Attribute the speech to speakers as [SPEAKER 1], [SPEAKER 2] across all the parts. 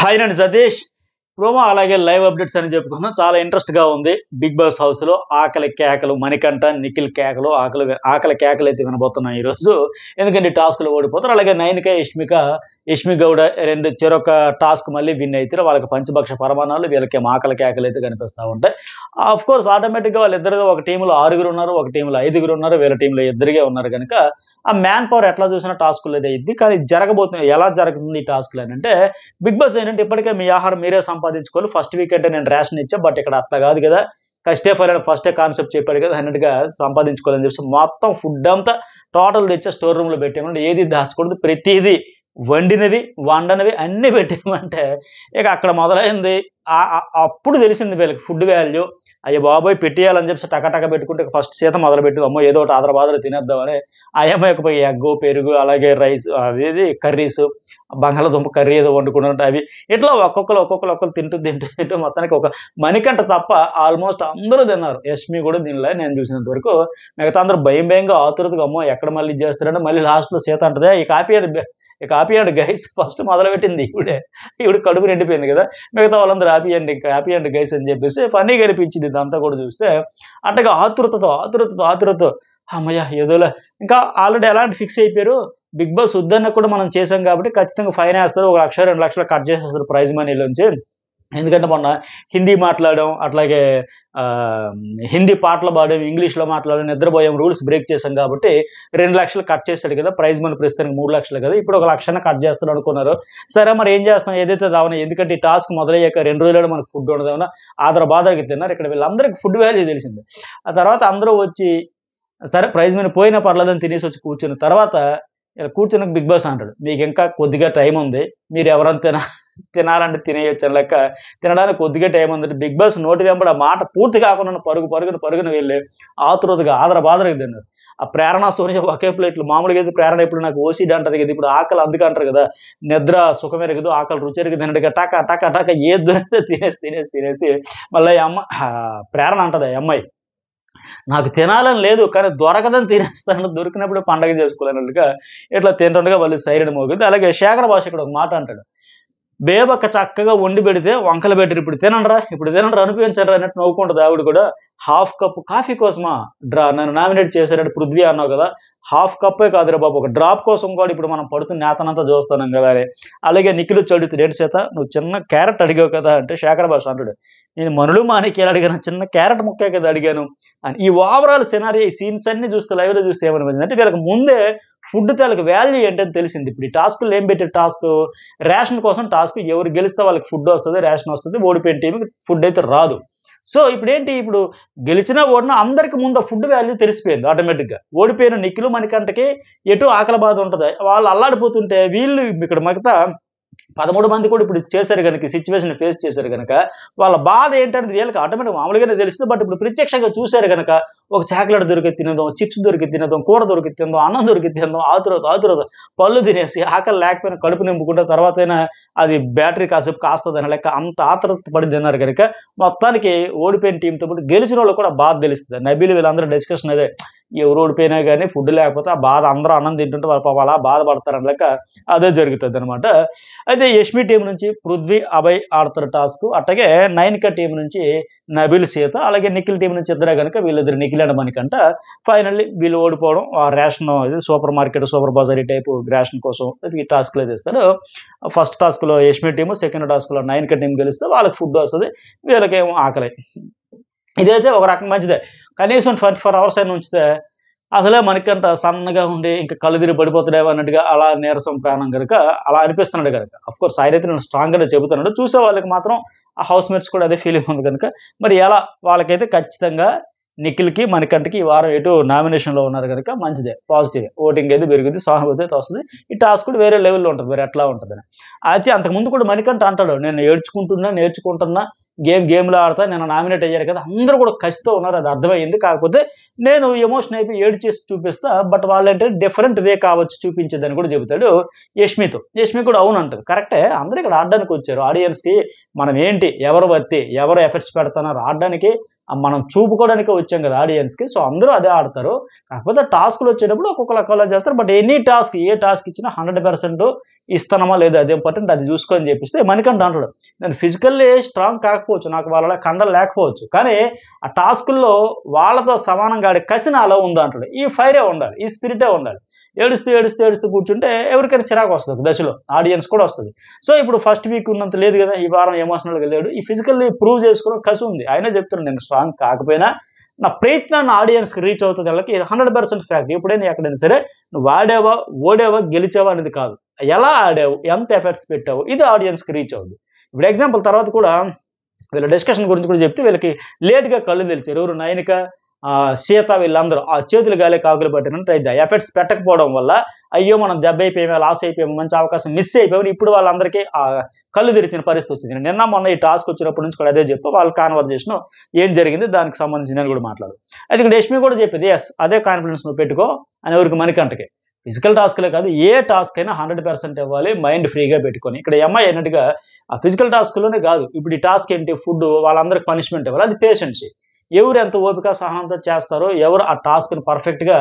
[SPEAKER 1] Hi అండి Satish. Promo అలాగే live updates అని చెప్పుకున్నాం. చాలా ఇంట్రెస్ట్గా ఉంది. బిగ్ బాస్ హౌస్లో ఆకలి కేకలు, మణికంఠ నిఖిల్ కేకలు, ఆకలి కేకలు అయితే వినబోతున్నాయి ఈరోజు. ఎందుకంటే టాస్క్లు ఓడిపోతారు. అలాగే నైన్క యష్మి గౌడ చెరొక టాస్క్ మళ్ళీ విన్ అవుతారు. వాళ్ళకి పంచభక్ష పరమాణాలు, వీళ్ళకి ఆకలి కేకలు అయితే కనిపిస్తూ ఉంటాయి. ఆఫ్ కోర్స్ ఆటోమేటిక్గా వాళ్ళిద్దరు ఒక టీంలో 6 ఉన్నారు, ఒక టీంలో 5 ఉన్నారు, వీళ్ళ టీంలో 2 ఉన్నారు కనుక ఆ మ్యాన్ పవర్ ఎట్లా చూసినా టాస్కులు అయితే అయింది. కానీ జరగబోతుంది ఎలా జరుగుతుంది ఈ టాస్క్లు అని అంటే, బిగ్ బాస్ ఏంటంటే ఇప్పటికే మీ ఆహారం మీరే సంపాదించుకోవాలి. ఫస్ట్ వీక్ అంటే నేను రేషన్ ఇచ్చా, బట్ ఇక్కడ అట్లా కాదు కదా, కష్టే ఫైర్ ఫస్టే కాన్సెప్ట్ చెప్పాడు కదా, అన్నట్టుగా సంపాదించుకోవాలని చెప్పి మొత్తం ఫుడ్ అంతా టోటల్ తెచ్చా స్టోర్ రూమ్లో పెట్టామంటే ఏది దాచకూడదు, ప్రతిదీ వండనివి అన్నీ పెట్టామంటే ఇక అక్కడ మొదలైంది. అప్పుడు తెలిసింది వీళ్ళకి ఫుడ్ వాల్యూ. అయ్యో బాబోయ్ పెట్టేయాలని చెప్పి టకటక పెట్టుకుంటే ఫస్ట్ సీత మొదలుపెట్టింది. అమ్మో ఏదో ఒకటి ఆదరబాదలు తినేద్దామని ఆ అమ్మాయికి పోయి ఎగ్గు, పెరుగు, అలాగే రైస్, అవి కర్రీస్, బంగాళదుంప కర్రీ ఏదో వండుకుంటుంటే అవి ఇట్లా ఒక్కొక్కరు తింటూ మొత్తానికి ఒక మణికంఠ తప్ప ఆల్మోస్ట్ అందరూ తిన్నారు. యష్మి కూడా తినలే నేను చూసినంత వరకు. మిగతా అందరూ భయంగా ఆతురతగా అమ్మో ఎక్కడ మళ్ళీ చేస్తారంటే మళ్ళీ లాస్ట్లో సీత అంటదే ఈ కాపీయండి గైస్ ఫస్ట్ మొదలుపెట్టింది ఈవిడ కడుపు నిండిపోయింది కదా, మిగతా వాళ్ళందరూ హ్యాపీ అండ్ గైస్ అని చెప్పేసి ఫన్నీగా అనిపించింది ఇదంతా కూడా చూస్తే. అంటే ఆతురతతో అమ్మయ్య ఏదోలే, ఇంకా ఆల్రెడీ ఎలాంటి ఫిక్స్ అయిపోయారు. బిగ్ బాస్ వద్దన్న కూడా మనం చేసాం కాబట్టి ఖచ్చితంగా ఫైన్ వేస్తారు, 1 లక్ష 2 లక్షలు కట్ చేసేస్తారు ప్రైజ్ మనీలోంచి. ఎందుకంటే మొన్న హిందీ మాట్లాడడం, అట్లాగే హిందీ పాటలు పాడడం, ఇంగ్లీష్లో మాట్లాడడం, నిద్రపోయాం, రూల్స్ బ్రేక్ చేశాం కాబట్టి 2 లక్షలు కట్ చేశాడు కదా, ప్రైజ్ మనీ ప్రస్తుతానికి 3 లక్షలు కదా, ఇప్పుడు 1 లక్ష కట్ చేస్తాడు అనుకున్నారు. సరే మరి ఏం చేస్తాం, ఏదైతే దావన, ఎందుకంటే ఈ టాస్క్ మొదలయ్యాక 2 రోజులు మనకు ఫుడ్ ఉండదేమన్నా బాధకి తిన్నారు. ఇక్కడ వీళ్ళందరికీ ఫుడ్ వాల్యూ తెలిసింది. ఆ తర్వాత అందరూ వచ్చి సరే ప్రైజ్ మనీ పోయినా పర్లేదని తినేసి వచ్చి కూర్చున్న తర్వాత ఇలా కూర్చున్న బిగ్ బాస్ అంటాడు, మీకు ఇంకా కొద్దిగా టైం ఉంది, మీరు ఎవరంతైనా తినాలంటే తినేయొచ్చు అని లెక్క, తినడానికి కొద్దిగా టైం ఉందంటే బిగ్ బాస్ నోటి వెంబడి ఆ మాట పూర్తి కాకుండా పరుగున వెళ్ళి ఆతురతగా బాధగా తిన్నారు. ఆ ప్రేరణ సోనియా ఒకే ప్లేట్లు, మామూలుగా అయితే ప్రేరణ ఇప్పుడు నాకు ఓసీడీ అంటది కదా, ఇప్పుడు ఆకలి అందుకు అంటారు కదా, నిద్ర సుఖం ఎరగదు, ఆకలి రుచి ఎరగదు అన్నట్టుగా టక ఏది దొరికితే తినేసి మళ్ళీ ప్రేరణ అంటది ఆ అమ్మాయి, నాకు తినాలని లేదు కానీ దొరకదని తినేస్తాను, దొరికినప్పుడు పండగ చేసుకోలేనట్టుగా ఇట్లా తింటుండగా వాళ్ళు సైరన్ మోగింది. అలాగే శేఖర భాష ఇక్కడ ఒక మాట అంటాడు, బేబక్క చక్కగా వండి పెడితే వంకలు పెట్టరు, ఇప్పుడు తినండ్రా అనిపించండి అన్నట్టు నవ్వుకుంటుంది ఆవిడ కూడా. హాఫ్ కప్ కాఫీ కోసమా నన్ను నామినేట్ చేశారంటే పృథ్వీ అన్నావు కదా, హాఫ్ కప్పే కాదురా బాబు, ఒక డ్రాప్ కోసం కూడా ఇప్పుడు మనం పడుతున్న నేతనంతా చూస్తున్నాం కదా అని. అలాగే నిఖిల్ చదువుతుంది, ఏంటి చేత నువ్వు చిన్న క్యారెట్ అడిగావు కదా అంటే శేఖర భాష అంటాడు, నేను మనులు మాణిక్యాలు అడిగాను, చిన్న క్యారెట్ ముక్కే కదా అడిగాను అని. ఈ ఓవరాల్ సినారియో, ఈ సీన్స్ అన్ని చూస్తే లైవ్లో చూస్తే ఏమనిపించింది అంటే వీళ్ళకి ముందే ఫుడ్ తాలూకు వాల్యూ ఏంటని తెలిసింది. ఇప్పుడు ఈ టాస్క్లు ఏం పెట్టే టాస్క్, రేషన్ కోసం టాస్క్, ఎవరు గెలిస్తే వాళ్ళకి ఫుడ్ వస్తుంది, రేషన్ వస్తుంది, ఓడిపోయిన టీంకి ఫుడ్ అయితే రాదు. సో ఇప్పుడు గెలిచినా ఓడినా అందరికి ముందు ఫుడ్ వాల్యూ తెలిసిపోయింది ఆటోమేటిక్గా. ఓడిపోయిన నిఖిల్ మణికంఠకి ఎటు ఆకలి బాధ ఉంటుంది, వాళ్ళు అల్లాడిపోతుంటే వీళ్ళు ఇక్కడ మిగతా 13 మంది కూడా ఇప్పుడు చేశారు కనుక, సిచ్యువేషన్ ఫేస్ చేశారు కనుక వాళ్ళ బాధ ఏంటంటే వీళ్ళకి ఆటోమేటిక్ మామూలుగానే తెలుస్తుంది. బట్ ఇప్పుడు ప్రత్యక్షంగా చూశారు కనుక ఒక చాక్లెట్ దొరికి తినదాం, చిప్స్ దొరికి తినదాం, కూర దొరికి తిందాం, అన్నం దొరికి తిందాం, ఆతురత పళ్ళు తినేసి ఆకలి లేకపోయినా కడుపు నింపుకుంటే తర్వాత అయినా అది బ్యాటరీ కాసేపు కాస్తుందని లెక్క అంత ఆతురత పడి తిన్నారు కనుక మొత్తానికి ఓడిపోయిన టీంతో పాటు గెలిచిన వాళ్ళు కూడా బాధ తెలుస్తుంది. నబీలు వీళ్ళందరూ డిస్కషన్ అదే, ఎవరు ఓడిపోయినా కానీ ఫుడ్ లేకపోతే ఆ బాధ, అందరూ అన్నం తింటుంటే వాళ్ళు అలా బాధపడతారని లెక్క అదే జరుగుతుంది అనమాట. అయితే యష్మి టీం నుంచి పృథ్వీ, అభయ్ ఆడతారు టాస్క్. అట్లాగే నైన్క టీం నుంచి నబీల్, సీత, అలాగే నిఖిల్ టీం నుంచి ఇద్దరే కనుక వీళ్ళిద్దరు నిఖిల్ అండ్ మణికంఠ. ఫైనల్లీ వీళ్ళు ఓడిపోవడం, ఆ రేషన్ సూపర్ మార్కెట్, సూపర్ బజారీ టైపు రేషన్ కోసం ఈ టాస్క్లో చేస్తారు. ఫస్ట్ టాస్క్లో యష్మి టీము, సెకండ్ టాస్క్లో నైన్క టీం గెలిస్తే వాళ్ళకి ఫుడ్ వస్తుంది, వీళ్ళకేమో ఆకలి. ఇదైతే ఒక రకం మంచిదే. కనీసం 24 hours అయినా ఉంచితే అసలే మనకంట సన్నగా ఉండి ఇంకా కళ్ళు తిరిగి పడిపోతాడేమో అన్నట్టుగా అలా నీరసం ప్రాణం కనుక అలా అనిపిస్తున్నాడు కనుక. అఫ్కోర్స్ ఆయన అయితే నేను స్ట్రాంగ్గానే చెబుతున్నాడు, చూసే వాళ్ళకి మాత్రం ఆ హౌస్ మేట్స్ కూడా అదే ఫీలింగ్ ఉంది కనుక మరి ఎలా వాళ్ళకైతే ఖచ్చితంగా నిఖిల్కి మణికంఠకి ఈ వారం ఎటు నామినేషన్లో ఉన్నారు కనుక మంచిదే, పాజిటివ్ ఓటింగ్ అయితే పెరుగుద్ది, సానుభూతి అయితే వస్తుంది. ఈ టాస్క్ కూడా వేరే లెవెల్లో ఉంటుంది, వేరే ఎట్లా ఉంటుందని. అయితే అంతకుముందు కూడా మణికంఠ అంటాడు, నేను నేర్చుకుంటున్నా, గేమ్లో ఆడతా, నేను నామినేట్ అయ్యారు కదా, అందరూ కూడా కసితో ఉన్నారు, అది అర్థమైంది. కాకపోతే నేను ఎమోషన్ అయిపోయి ఏడు చేసి చూపిస్తా, బట్ వాళ్ళంటే డిఫరెంట్ వే కావచ్చు చూపించేదని కూడా చెబుతాడు యష్మితో. యష్మి కూడా అవును అంటారు, కరెక్టే, అందరూ ఇక్కడ ఆడడానికి వచ్చారు, ఆడియన్స్కి మనం ఏంటి, ఎవరు వర్తి, ఎవరు ఎఫర్ట్స్ పెడుతున్నారు, ఆడడానికి మనం చూపుకోవడానికి వచ్చాం కదా ఆడియన్స్కి. సో అందరూ అదే ఆడతారు. కాకపోతే టాస్క్లు వచ్చేటప్పుడు ఒక్కొక్కరు ఒక్కోలా చేస్తారు. But any task A task ఇచ్చినా 100% ఇస్తానమా లేదా అది ఇంపార్టెంట్, అది చూసుకొని చెప్పిస్తే మణికంఠ అంటాడు, నేను ఫిజికల్లీ స్ట్రాంగ్ కాకపోవచ్చు, నాకు వాళ్ళ కండలు లేకపోవచ్చు, కానీ ఆ టాస్కుల్లో వాళ్ళతో సమానంగా ఆడే కసి నాలో ఉందా అంటాడు. ఈ ఫైరే ఉండాలి, ఈ స్పిరిటే ఉండాలి. ఏడుస్తూ కూర్చుంటే ఎవరికైనా చిరాకు వస్తుంది ఒక దశలో, ఆడియన్స్ కూడా వస్తుంది. సో ఇప్పుడు ఫస్ట్ వీక్ ఉన్నంత లేదు కదా, ఈ వారం ఎమోషనల్గా లేడు, ఈ ఫిజికల్లీ ప్రూవ్ చేసుకున్న కసి ఉంది. అయినా చెప్తున్నాను నేను స్ట్రాంగ్ కాకపోయినా నా ప్రయత్నాన్ని ఆడియన్స్కి రీచ్ అవుతుంది, వాళ్ళకి 100% ఫ్యాక్ట్. ఎప్పుడైనా ఎక్కడైనా సరే నువ్వు ఆడావా, ఓడావా, గెలిచావా అనేది కాదు, ఎలా ఆడావు, ఎంత ఎఫర్ట్స్ పెట్టావు, ఇది ఆడియన్స్కి రీచ్ అవుతుంది. ఇప్పుడు ఎగ్జాంపుల్ తర్వాత కూడా వీళ్ళ డిస్కషన్ గురించి కూడా చెప్తే వీళ్ళకి లేట్గా కళ్ళు తెలిచారు. ఎవరు, నయనిక, సీత, వీళ్ళందరూ ఆ చేతులు గాలే కాకులు పట్టినట్టు అయితే ఎఫర్ట్స్ పెట్టకపోవడం వల్ల అయ్యో మనం దెబ్బ అయిపోయాము, లాస్ అయిపోయాము, మంచి అవకాశం మిస్ అయిపోయాము. ఇప్పుడు వాళ్ళందరికీ కళ్ళు తెరిచిన పరిస్థితి వచ్చింది. నిన్న మొన్న ఈ టాస్క్ వచ్చినప్పటి నుంచి కూడా అదే చెప్పు, వాళ్ళ కాన్వర్జేషన్ ఏం జరిగింది దానికి సంబంధించి నేను కూడా మాట్లాడు. అది ఇక్కడ యష్మి కూడా చెప్పింది, ఎస్ అదే కాన్ఫిడెన్స్ నువ్వు పెట్టుకో అని. ఎవరికి, మణికంఠకి. ఫిజికల్ టాస్క్లే కాదు, ఏ టాస్క్ అయినా 100% ఇవ్వాలి, మైండ్ ఫ్రీగా పెట్టుకొని. ఇక్కడ ఎంఐ అన్నట్టుగా ఆ ఫిజికల్ టాస్క్లోనే కాదు, ఇప్పుడు ఈ టాస్క్ ఏంటి, ఫుడ్, వాళ్ళందరికి పనిష్మెంట్ ఇవ్వాలి, అది పేషెన్సీ. ఎవరు ఎంత ఓపిక సహనంతో చేస్తారో, ఎవరు ఆ టాస్క్ని పర్ఫెక్ట్గా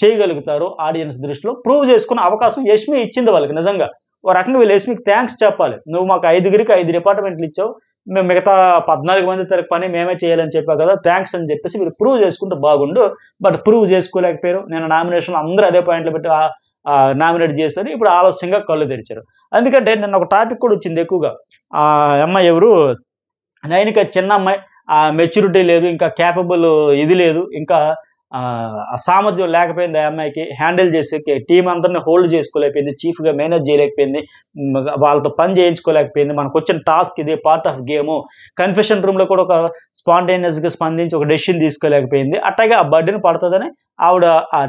[SPEAKER 1] చేయగలుగుతారో ఆడియన్స్ దృష్టిలో ప్రూవ్ చేసుకునే అవకాశం యష్మి ఇచ్చింది వాళ్ళకి. నిజంగా ఓ రకంగా వీళ్ళు యష్మికి థ్యాంక్స్ చెప్పాలి. నువ్వు మాకు 5గురికి 5 డిపార్ట్మెంట్లు ఇచ్చావు, మేము మిగతా 14 మంది తరపు పని మేమే చేయాలని చెప్పావు కదా, థ్యాంక్స్ అని చెప్పేసి వీళ్ళు ప్రూవ్ చేసుకుంటే బాగుండు. బట్ ప్రూవ్ చేసుకోలేకపోయారు. నేను నామినేషన్లో అందరూ అదే పాయింట్లు పెట్టి నామినేట్ చేశారు. ఇప్పుడు ఆలస్యంగా కళ్ళు తెరిచారు. ఎందుకంటే నిన్న ఒక టాపిక్ కూడా వచ్చింది ఎక్కువగా, అమ్మాయి ఎవరు, నయనిక, చిన్న అమ్మాయి, మెచ్యూరిటీ లేదు, ఇంకా క్యాపబుల్ ఇది లేదు, ఇంకా ఆ సామర్థ్యం లేకపోయింది ఆ అమ్మాయికి, హ్యాండిల్ చేసే టీం అందరినీ హోల్డ్ చేసుకోలేకపోయింది, చీఫ్గా మేనేజ్ చేయలేకపోయింది, వాళ్ళతో పని చేయించుకోలేకపోయింది. మనకు వచ్చిన టాస్క్ ఇది, పార్ట్ ఆఫ్ గేము. కన్ఫెషన్ రూమ్లో కూడా ఒక స్పాంటేనియస్గా స్పందించి ఒక డెసిషన్ తీసుకోలేకపోయింది. అట్లాగే ఆ బర్డెన్ పడుతుందని ఆవిడ ఆ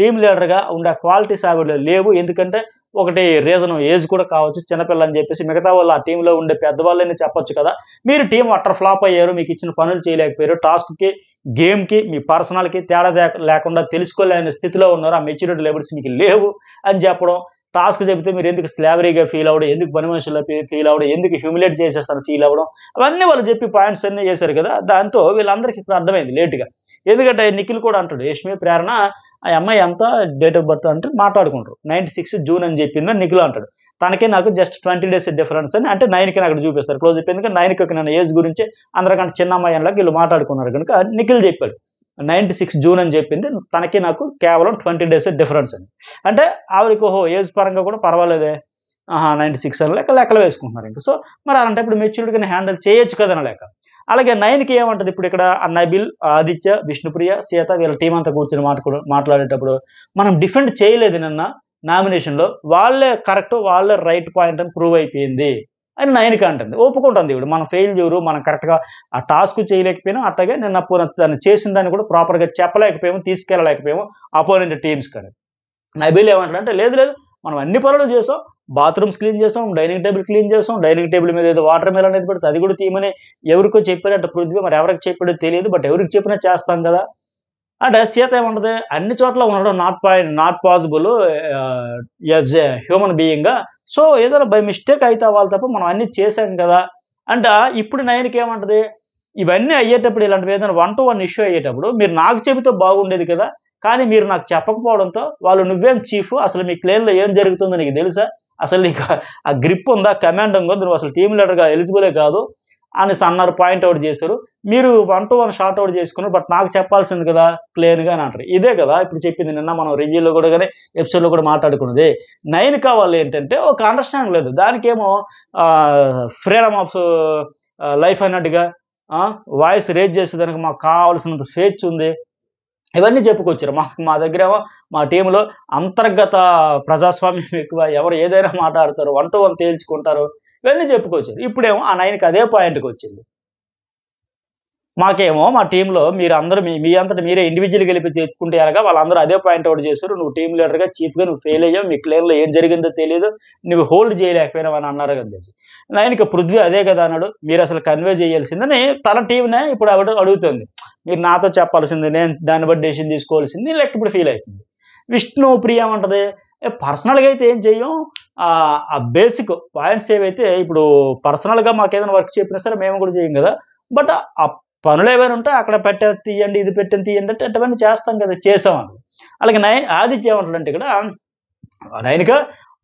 [SPEAKER 1] టీమ్ లీడర్గా ఉండే క్వాలిటీస్ ఆవిడ లేవు. ఎందుకంటే ఒకటి రీజన్ ఏజ్ కూడా కావచ్చు, చిన్నపిల్ల అని చెప్పేసి మిగతా వాళ్ళు ఆ టీంలో ఉండే పెద్దవాళ్ళని చెప్పొచ్చు కదా, మీరు టీం అట్టర్ ఫ్లాప్ అయ్యారు, మీకు ఇచ్చిన పనులు చేయలేకపోయారు, టాస్క్కి గేమ్కి మీ పర్సనల్కి తేడా లేకుండా తెలుసుకోలేని స్థితిలో ఉన్నారు, ఆ మెచ్యూరిటీ లెవెల్స్ మీకు లేవు అని చెప్పడం. టాస్క్ చెబితే మీరు ఎందుకు స్లావరీగా ఫీల్ అవ్వడం, ఎందుకు పని మనుషుల్లో ఫీల్ అవ్వడం, ఎందుకు హ్యూమిలేట్ చేసేస్తాను ఫీల్ అవ్వడం, అవన్నీ వాళ్ళు చెప్పి పాయింట్స్ అన్నీ చేశారు కదా. దాంతో వీళ్ళందరికీ ఇప్పుడు అర్థమైంది లేట్గా. ఎందుకంటే నిఖిల్ కూడా అంటాడు, యష్మి ప్రేరణ ఆ అమ్మాయి ఎంత డేట్ ఆఫ్ బర్త్ అంటే మాట్లాడుకుంటారు, 96 జూన్ అని చెప్పిందని నిఖిల్ అంటాడు. తనకే నాకు జస్ట్ 20 days డిఫరెన్స్ అని, అంటే 9కి అక్కడ చూపిస్తారు క్లోజ్ అయిపోయింది. ఎందుకంటే 9కి నన్ను ఏజ్ గురించి అందరికంటే చిన్న అమ్మాయి అన్నలాగా వీళ్ళు మాట్లాడుకున్నారు కనుక నిఖిల్ చెప్పాడు 96 జూన్ అని చెప్పింది, తనకి నాకు కేవలం 20 days డిఫరెన్స్ అని. అంటే ఆవిడకి ఓహో ఏజ్ పరంగా కూడా పర్వాలేదే, 96 అని లెక్కలు వేసుకుంటున్నారు ఇంకా. సో మరి అలాంటప్పుడు మెచ్యూరిటీగా హ్యాండిల్ చేయొచ్చు కదని లేక. అలాగే 9కి ఏమంటది ఇప్పుడు ఇక్కడ, నబిల్, ఆదిత్య, విష్ణుప్రియ, సీత వీళ్ళ టీం అంతా కూర్చొని మాట్లాడేటప్పుడు మనం డిఫెండ్ చేయలేదు నిన్న నామినేషన్లో, వాళ్ళే కరెక్ట్, వాళ్ళే రైట్ పాయింట్ అని ప్రూవ్ అయిపోయింది అని 9కి అంటుంది. ఒప్పుకుంటుంది ఇప్పుడు మనం ఫెయిల్యూరు, మనం కరెక్ట్గా ఆ టాస్క్ చేయలేకపోయినా, అట్లాగే నిన్న దాన్ని చేసిన దాన్ని కూడా ప్రాపర్గా చెప్పలేకపోయాము, తీసుకెళ్ళలేకపోయాము అపోనెంట్ టీమ్స్ కానీ. నబిల్ ఏమంటాడంటే లేదు మనం అన్ని పనులు చేసాం, బాత్రూమ్స్ క్లీన్ చేసాం, డైనింగ్ టేబుల్ క్లీన్ చేసాం, డైనింగ్ టేబుల్ మీద ఏదో వాటర్ మెలన్ అనేది పెడితే అది కూడా తీయమని ఎవరికో చెప్పాడంటే పృథ్వీ, మరి ఎవరికి చెప్పాడో తెలియదు, బట్ ఎవరికి చెప్పినా చేస్తాం కదా అంటే. సీత ఏమంటది, అన్ని చోట్ల ఉండడం not possible as a human బీయింగ్గా, సో ఏదైనా బై మిస్టేక్ అయితే అవ్వాలి తప్ప మనం అన్నీ చేసాం కదా అంట. ఇప్పుడు 9కి ఏమంటది, ఇవన్నీ అయ్యేటప్పుడు ఇలాంటివి ఏదైనా 1-to-1 ఇష్యూ అయ్యేటప్పుడు మీరు నాకు చెబితే బాగుండేది కదా, కానీ మీరు నాకు చెప్పకపోవడంతో వాళ్ళు నువ్వేం చీఫ్, అసలు మీ క్లేన్లో ఏం జరుగుతుందో నీకు తెలుసా, అసలు నీకు ఆ గ్రిప్ ఉందా, కమాండ్ ఉందో, నువ్వు అసలు టీమ్ లీడర్గా ఎలిజిబులే కాదు అనేసి అన్నారు, పాయింట్అవుట్ చేశారు. మీరు 1-to-1 షార్ట్అవుట్ చేసుకున్నారు, బట్ నాకు చెప్పాల్సింది కదా క్లియర్గా అని అంటారు. ఇదే కదా ఇప్పుడు చెప్పింది నిన్న మనం రివ్యూలో కూడా కానీ ఎపిసోడ్లో కూడా మాట్లాడుకున్నది. 9 కావాలి ఏంటంటే ఒక అండర్స్టాండింగ్ లేదు, దానికేమో ఫ్రీడమ్ ఆఫ్ లైఫ్ అన్నట్టుగా వాయిస్ రేజ్ చేసేదానికి మాకు కావాల్సినంత స్వేచ్ఛ ఉంది, ఇవన్నీ చెప్పుకొచ్చారు. మా దగ్గర ఏమో మా టీంలో అంతర్గత ప్రజాస్వామ్యం ఎక్కువ, ఎవరు ఏదైనా మాట్లాడతారు, 1-to-1 తేల్చుకుంటారు, ఇవన్నీ చెప్పుకొచ్చారు. ఇప్పుడేమో ఆ 9కి అదే పాయింట్కి వచ్చింది. మాకేమో మా టీంలో మీరు అందరూ మీ అంతటా మీరే ఇండివిజువల్ గెలిపి చెప్పుకుంటే ఎలాగా, వాళ్ళందరూ అదే పాయింట్అవుట్ చేశారు, నువ్వు టీం లీడర్గా చీఫ్గా నువ్వు ఫెయిల్ అయ్యావు, మీ క్లియర్లో ఏం జరిగిందో తెలియదు, నువ్వు హోల్డ్ చేయలేకపోయినావు అని అన్నారు కదా తెలిసి. 9కి పృథ్వీ అదే కదా అన్నాడు, మీరు అసలు కన్వే చేయాల్సిందని తన టీంనే ఇప్పుడు అడుగుతుంది, మీరు నాతో చెప్పాల్సింది, నేను దాన్ని బట్టి డెసిషన్ తీసుకోవాల్సింది లెక్క ఇప్పుడు ఫీల్ అవుతుంది. విష్ణుప్రియ ఏమంటది, పర్సనల్గా అయితే ఏం చెయ్యం, ఆ బేసిక్ పాయింట్స్ ఏవైతే ఇప్పుడు పర్సనల్గా మాకు ఏదైనా వర్క్ చెప్పినా సరే మేము కూడా చేయం కదా, బట్ ఆ పనులు ఏమైనా ఉంటే అక్కడ పెట్టే తీయండి, ఇది పెట్టని తీయండి అంటే అటువంటి చేస్తాం కదా! చేసామని. అలాగే ఆదిత్య ఏమంటాడంటే ఇక్కడ ఆయనక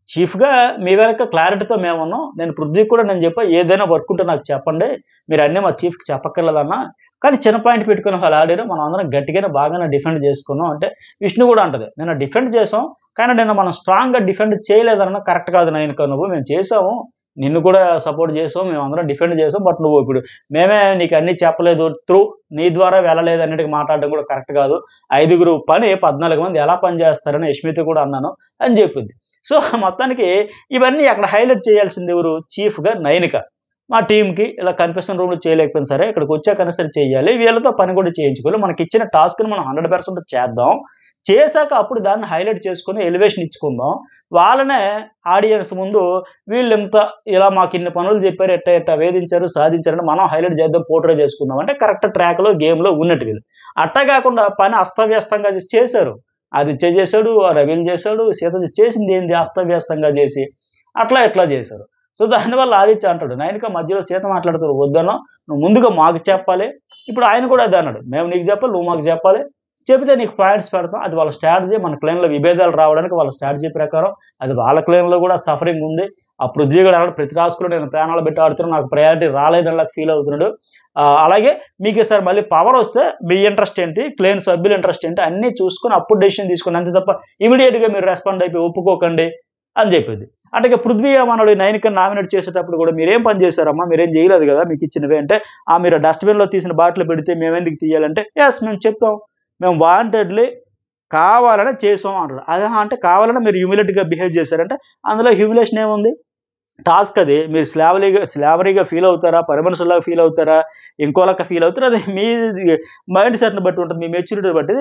[SPEAKER 1] చీఫ్‌గా మీ వెనక క్లారిటీతో మేమున్నాం. నేను పృథ్వీకి కూడా నేను చెప్పా, ఏదైనా వర్క్ ఉంటే నాకు చెప్పండి. మీరన్నీ మా చీఫ్‌కి చెప్పక్కర్లేదన్నా. కానీ చిన్న పాయింట్ పెట్టుకొని వాళ్ళు ఆడారు. మనం అందరం గట్టిగానే బాగానే డిఫెండ్ చేసుకున్నాం అంటే విష్ణు కూడా అంటది. నిన్న డిఫెండ్ చేసాం. కానీ నిన్న మనం స్ట్రాంగ్‌గా డిఫెండ్ చేయలేదన్నా కరెక్ట్ కాదు నయనిక నువ్వు. మేము చేసాము. నిన్ను కూడా సపోర్ట్ చేసాం. మేమందరం డిఫెండ్ చేసాం. బట్ నువ్వు ఇప్పుడు మేమే నీకు అన్నీ చెప్పలేదు. నీ ద్వారా వెళ్ళలేదు అన్నట్టుగా మాట్లాడడం కూడా కరెక్ట్ కాదు. 5గురు పని 14 మంది ఎలా పని చేస్తారని యష్మితో కూడా అన్నాను అని చెప్పింది. సో, మొత్తానికి ఇవన్నీ అక్కడ హైలైట్ చేయాల్సింది ఎవరు? చీఫ్‌గా నయనిక. మా టీమ్‌కి ఇలా కన్ఫెషన్ రూమ్‌లో చేయలేకపోయినా సరే, ఇక్కడికొచ్చాకైనా సరే చెయ్యాలి. వీళ్ళతో పని కూడా చేయించుకోవాలి. మనకిచ్చిన టాస్క్‌ని మనం 100% చేద్దాం. చేశాక అప్పుడు దాన్ని హైలైట్ చేసుకొని ఎలివేషన్ ఇచ్చుకుందాం. వాళ్ళనే ఆడియన్స్ ముందు వీళ్ళింత ఇలా మాకిన్ని పనులు చెప్పారు, ఎట్టా వేధించారు, సాధించారని మనం హైలైట్ చేద్దాం, పోర్ట్రే చేసుకుందాం అంటే కరెక్ట్ ట్రాక్‌లో, గేమ్‌లో ఉన్నట్టు వీళ్ళు. అట్టా కాకుండా పని అస్తవ్యస్తంగా చేశారు. ఆదిత్య చేశాడు, రవీల్ చేశాడు, సీత చేసింది ఏంది అస్తవ్యస్తంగా చేసి, అట్లా ఇట్లా చేశారు. సో, దానివల్ల ఆదిత్య అంటాడు, నయనిక మధ్యలో సీత మాట్లాడుతూ వద్దనో, నువ్వు ముందుగా మాకు చెప్పాలి. ఇప్పుడు ఆయన కూడా అదే అన్నాడు. మేము నీకు చెప్పాలి, నువ్వు మాకు చెప్పాలి. చెబితే నీకు పాయింట్స్ పెడతాం. అది వాళ్ళ స్ట్రాటజీ. మన క్లెయిమ్‌లో విభేదాలు రావడానికి వాళ్ళ స్ట్రాటజీ ప్రకారం అది వాళ్ళ క్లెయిమ్‌లో కూడా సఫరింగ్ ఉంది. ఆ పృథ్వీ కూడా అన్నాడు, ప్రతి టాస్క్‌లో నేను ప్రాణాలు పెట్టి ఆడుతున్నాను. నాకు ప్రయారిటీ రాలేదనిలా ఫీల్ అవుతున్నాడు. అలాగే మీకు ఈసారి మళ్ళీ పవర్ వస్తే మీ ఇంట్రెస్ట్ ఏంటి, క్లెయిమ్ సభ్యుల ఇంట్రెస్ట్ ఏంటి అన్నీ చూసుకొని అప్పుడు డెసిషన్ తీసుకోండి. అంతే తప్ప ఇమ్మీడియేట్‌గా మీరు రెస్పాండ్ అయిపోయి ఒప్పుకోకండి అని చెప్పింది. అంటే ఇక పృథ్వీ ఏమన్నాడు, నయనికని నామినేట్ చేసేటప్పుడు కూడా మీరేం పని చేశారమ్మా? మీరేం చేయలేదు కదా మీకు ఇచ్చినవే అంటే, మీరు డస్ట్‌బిన్‌లో తీసిన బాటిల్ పెడితే మేమెందుకు తీయాలంటే, యెస్ మేము చెప్తాం. మేము వాంటెడ్‌లీ కావాలనే చేసాం అంటాడు. అదే అంటే కావాలనే మీరు హ్యూమిలేట్‌గా బిహేవ్ చేశారంటే అందులో హ్యూమిలేషన్ ఏముంది? టాస్క్ అది. మీరు స్లావరీగా ఫీల్ అవుతారా? పరమనుషుల్లాగా ఫీల్ అవుతారా? ఇంకోలాగా ఫీల్ అవుతారా? అది మీ మైండ్ సెట్‌ని బట్టి ఉంటుంది. మీ మెచ్యూరిటీని బట్టి.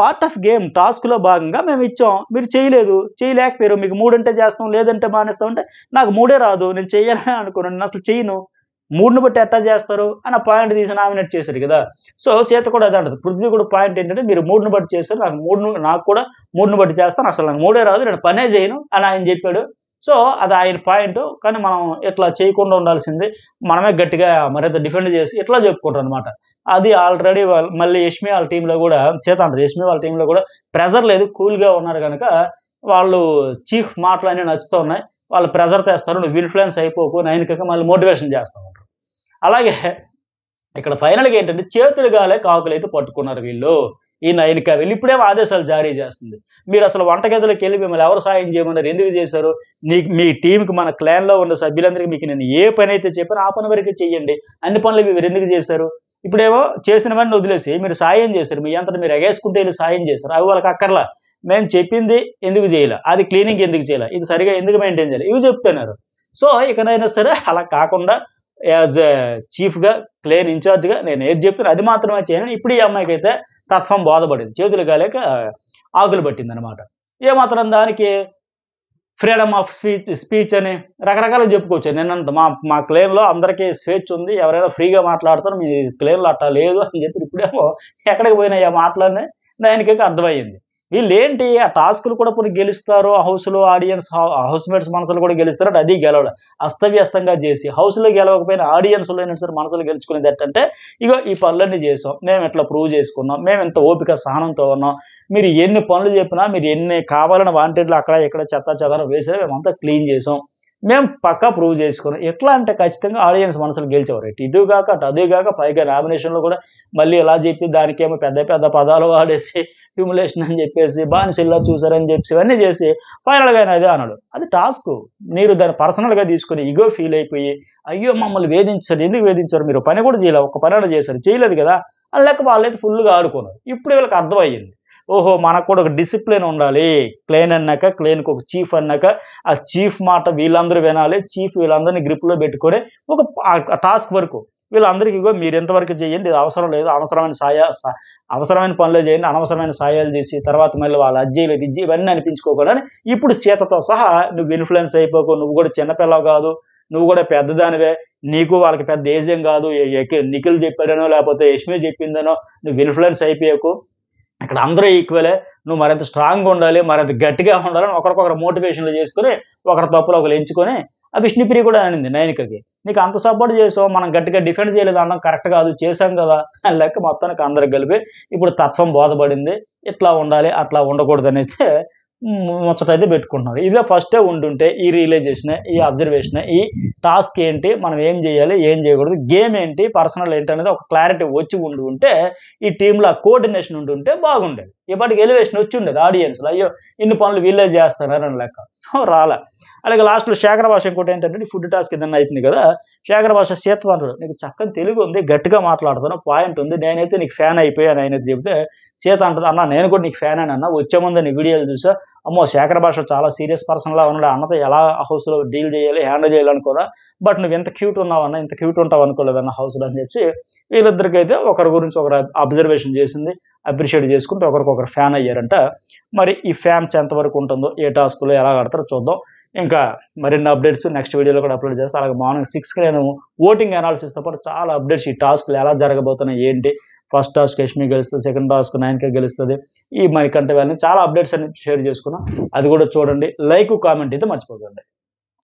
[SPEAKER 1] పార్ట్ ఆఫ్ గేమ్ టాస్క్‌లో భాగంగా మేము ఇచ్చాం. మీరు చేయలేదు. చేయలేకపోయారు. మీకు మూడంటే చేస్తాం, లేదంటే మానేస్తాం అంటే నాకు మూడే రాదు. నేను చెయ్యాలనే అనుకోను. నేను అసలు చెయ్యను. మూడ్‌ని బట్టి ఎట్టా చేస్తారు అని ఆ పాయింట్ తీసి నామినేట్ చేశారు కదా! సో, సీత కూడా అదే అంటది. పృథ్వీ కూడా పాయింట్ ఏంటంటే మీరు మూడ్‌ని బట్టి చేశారు. నాకు కూడా మూడ్‌ని బట్టి చేస్తాను. అసలు నాకు మూడే రాదు. నేను పనే చేయను అని ఆయన చెప్పాడు. సో, అది ఆయన పాయింట్. కానీ మనం ఇట్లా చేయకుండా ఉండాల్సింది. మనమే గట్టిగా మరింత డిఫెండ్ చేసి ఇట్లా చెప్పుకుంటారనమాట. అది ఆల్రెడీ మళ్ళీ యష్మి వాళ్ళ టీమ్‌లో కూడా సీత అంటది. యష్మి వాళ్ళ టీమ్‌లో కూడా ప్రెషర్ లేదు. కూల్‌గా ఉన్నారు గనక వాళ్ళు చీఫ్ మాటలన్నీ నచ్చుతూ ఉన్నాయి. వాళ్ళు ప్రెషర్ తెస్తారు. నువ్వు ఇన్‌ఫ్లుయెన్స్ అయిపోకు నయనికకి మళ్ళీ మోటివేషన్ చేస్తా ఉంటారు. అలాగే ఇక్కడ ఫైనల్‌గా ఏంటంటే చేతులు గాలే కాకులైతే పట్టుకున్నారు వీళ్ళు. ఈ నయనిక వెళ్లి ఇప్పుడేమో ఆదేశాలు జారీ చేస్తుంది. మీరసలు వంటగదిలోకెళ్ళి మిమ్మల్ని ఎవరు సాయం చేయమన్నారు? ఎందుకు చేశారు? మీ టీమ్‌కి మన క్లాన్‌లో ఉన్న సభ్యులందరికీ మీకు నేను ఏ పనైతే చెప్పానో ఆ పని వరకే చెయ్యండి. అన్ని పనులు మీరెందుకు చేశారు? ఇప్పుడేమో చేసినవన్నీ వదిలేసి మీరు సాయం చేశారు. మీ అంతట మీరు ఎగేసుకుంటే ఎళ్లి సాయం చేశారు. అవి వాళ్ళకి అక్కర్లా. మేము చెప్పింది ఎందుకు చేయలే? అది క్లీనింగ్ ఎందుకు చేయలే? ఇది సరిగ్గా ఎందుకు మెయింటైన్ చేయలే? ఇవి చెప్తున్నారు. సో, ఇకనైనా సరే అలా కాకుండా యాజ్ ఎ చీఫ్‌గా, క్లేన్ ఇన్‌చార్జ్‌గా నేను ఏది చెప్తానో అది మాత్రమే చేయను. ఇప్పుడు ఈ అమ్మాయికైతే తత్వం బోధపడింది. చేతులు కాలేక ఆకులు పట్టిందనమాట. ఏమాత్రం దానికి ఫ్రీడమ్ ఆఫ్ స్పీచ్ అని రకరకాలుగా చెప్పుకోవచ్చు. నిన్నంత మా క్లెయిమ్‌లో అందరికీ స్వేచ్ఛ ఉంది. ఎవరైనా ఫ్రీగా మాట్లాడతారు. మీ క్లెయిమ్‌లో అట్టా లేదు అని చెప్పి ఇప్పుడేమో ఎక్కడికి పోయినాయి ఆ మాటలన్నీ నయనికకి అర్థమయ్యింది. వీళ్ళేంటి ఆ టాస్క్‌లు కూడా పోనీ గెలుస్తారు. హౌస్‌లో ఆడియన్స్ హౌస్‌మేట్స్ మనసులు కూడా గెలుస్తారు. అంటే అది గెలవడం. అస్తవ్యస్తంగా చేసి హౌస్‌లో గెలవకపోయినా ఆడియన్స్‌లో అయినా సరే మనసులు గెలుచుకునేది ఎట్టంటే, ఇగో ఈ పనులన్నీ చేసాం. మేము ఇట్లా ప్రూవ్ చేసుకున్నాం. మేము ఇంత ఓపిక సహనంతో ఉన్నాం. మీరు ఎన్ని పనులు చెప్పినా, మీరు ఎన్ని కావాలని వాంటెడ్‌లు అక్కడ ఇక్కడ చెత్తా చెదారం వేసినా మేమంతా క్లీన్ చేసాం. మేము పక్కా ప్రూవ్ చేసుకున్నాం. ఎట్లా అంటే ఖచ్చితంగా ఆడియన్స్ మనసులు గెలిచేవారు. ఇటు గాక అటు అదే గాక పైగా నామినేషన్‌లో కూడా మళ్ళీ ఇలా చెప్పి దానికేమో పెద్ద పెద్ద పదాలు వాడేసి హ్యూమిలేషన్ అని చెప్పేసి బానిసల్లా చూసారని చెప్పేసి ఇవన్నీ చేసి ఫైనల్‌గా ఆయన అదే అన్నాడు. అది టాస్కు. మీరు దాన్ని పర్సనల్‌గా తీసుకొని ఇగో ఫీల్ అయిపోయి, అయ్యో! మమ్మల్ని వేధించారు. ఎందుకు వేధించారు? మీరు పని కూడా చేయలే. ఒక్క పనైనా చేశారు. చేయలేదు కదా! అని లెక్క వాళ్ళైతే ఫుల్‌గా ఆడుకున్నారు. ఇప్పుడు వీళ్ళకి అర్థమయ్యింది. ఓహో! మనకు కూడా ఒక డిసిప్లిన్ ఉండాలి. క్లేన్ అన్నాక, క్లేన్‌కి ఒక చీఫ్ అన్నాక, ఆ చీఫ్ మాట వీళ్ళందరూ వినాలి. చీఫ్ వీళ్ళందరిని గ్రిప్‌లో పెట్టుకొని ఒక టాస్క్ వరకు వీళ్ళందరికీ ఇగో మీరు ఇంతవరకు చేయండి. ఇది అవసరం లేదు. అవసరమైన పనులే చేయండి. అనవసరమైన సాయాలు చేసి తర్వాత మళ్ళీ వాళ్ళు అది చేయలేదు, ఇది ఇవన్నీ అనిపించుకోకూడదని ఇప్పుడు సీతతో సహా నువ్వు ఇన్‌ఫ్లుయెన్స్ అయిపోకు. నువ్వు కూడా చిన్న పిల్లవు కాదు. నువ్వు కూడా పెద్దదానివే. నీకు వాళ్ళకి పెద్ద ఏజ్ ఏం కాదు. నిఖిల్ చెప్పాడనో లేకపోతే యష్మి చెప్పిందనో నువ్వు ఇన్‌ఫ్లుయెన్స్ అయిపోయకు. ఇక్కడ అందరూ ఈక్వలే, నువ్వు మరింత స్ట్రాంగ్గా ఉండాలి, మరింత గట్టిగా ఉండాలని ఒకరికొకరు మోటివేషన్లు చేసుకుని ఒకరి తప్పులు ఒకరు ఎంచుకొని ఆ విష్ణుప్రియ కూడా అనింది నయనికకి, నీకు అంత సపోర్ట్ చేసావు, మనం గట్టిగా డిఫెండ్ చేయలేదు అనడం కరెక్ట్ కాదు, చేశాం కదా అని లెక్క మొత్తానికి అందరికి కలిపి ఇప్పుడు తత్వం బోధపడింది, ఇట్లా ఉండాలి అట్లా ఉండకూడదని అయితే ముచ్చటైతే పెట్టుకుంటున్నారు. ఇదే ఫస్టే ఉంటుంటే ఈ రియలైజేషన్, ఈ అబ్జర్వేషన్, ఈ టాస్క్ ఏంటి, మనం ఏం చేయాలి ఏం చేయకూడదు, గేమ్ ఏంటి పర్సనల్ ఏంటి అనేది ఒక క్లారిటీ వచ్చి ఉంటే ఈ టీంలో కోఆర్డినేషన్ ఉంటుంటే బాగుండేది. ఇప్పటికి ఎలివేషన్ వచ్చి ఉండేది ఆడియన్స్లో, అయ్యో ఇన్ని పనులు వీళ్ళే చేస్తున్నారు అని లెక్క. సో రాలే. అలాగే లాస్ట్లో శేఖర భాష ఇంకోటి ఏంటంటే ఫుడ్ టాస్క్ ఏదన్నా అవుతుంది కదా, శేఖర భాష సీత అంటాడు, నీకు చక్కని తెలుగు ఉంది, గట్టిగా మాట్లాడుతాను, పాయింట్ ఉంది, నేనైతే నీకు ఫ్యాన్ అయిపోయాను ఆయన చెబితే సీత అంటుంది, అన్న నేను కూడా నీకు ఫ్యాన్ అని అన్న, వచ్చే ముందు నీ వీడియోలు చూసా, అమ్మో శేఖర భాష చాలా సీరియస్ పర్సన్లా ఉన్నాడు, అన్నతో ఎలా హౌస్లో డీల్ చేయాలి హ్యాండిల్ చేయాలి అనుకోరా, బట్ నువ్వు ఎంత క్యూట్ ఉన్నావు అన్న, ఇంత క్యూట్ ఉంటావు అనుకోలేదన్న హౌస్లో అని చెప్పి వీళ్ళిద్దరికైతే ఒకరి గురించి ఒకరు అబ్జర్వేషన్ చేసింది, అప్రిషియేట్ చేసుకుంటూ ఒకరికొకరు ఫ్యాన్ అయ్యారంట. మరి ఈ ఫ్యాన్స్ ఎంతవరకు ఉంటుందో, ఏ టాస్క్లో ఎలా ఆడతారో చూద్దాం. ఇంకా మరిన్ని అప్డేట్స్ నెక్స్ట్ వీడియోలో కూడా అప్లోడ్ చేస్తాను. అలాగే మార్నింగ్ 6కి నేను ఓటింగ్ అనాలిసిస్తో పాటు చాలా అప్డేట్స్, ఈ టాస్క్లు ఎలా జరగబోతున్నాయి ఏంటి, ఫస్ట్ టాస్క్ యష్మి గెలుస్తుంది, సెకండ్ టాస్క్ 9K గెలుస్తుంది, ఈ మణికంఠ వాళ్ళని చాలా అప్డేట్స్ అన్ని షేర్ చేసుకున్నాం, అది కూడా చూడండి. లైక్ కామెంట్ అయితే మర్చిపోకండి.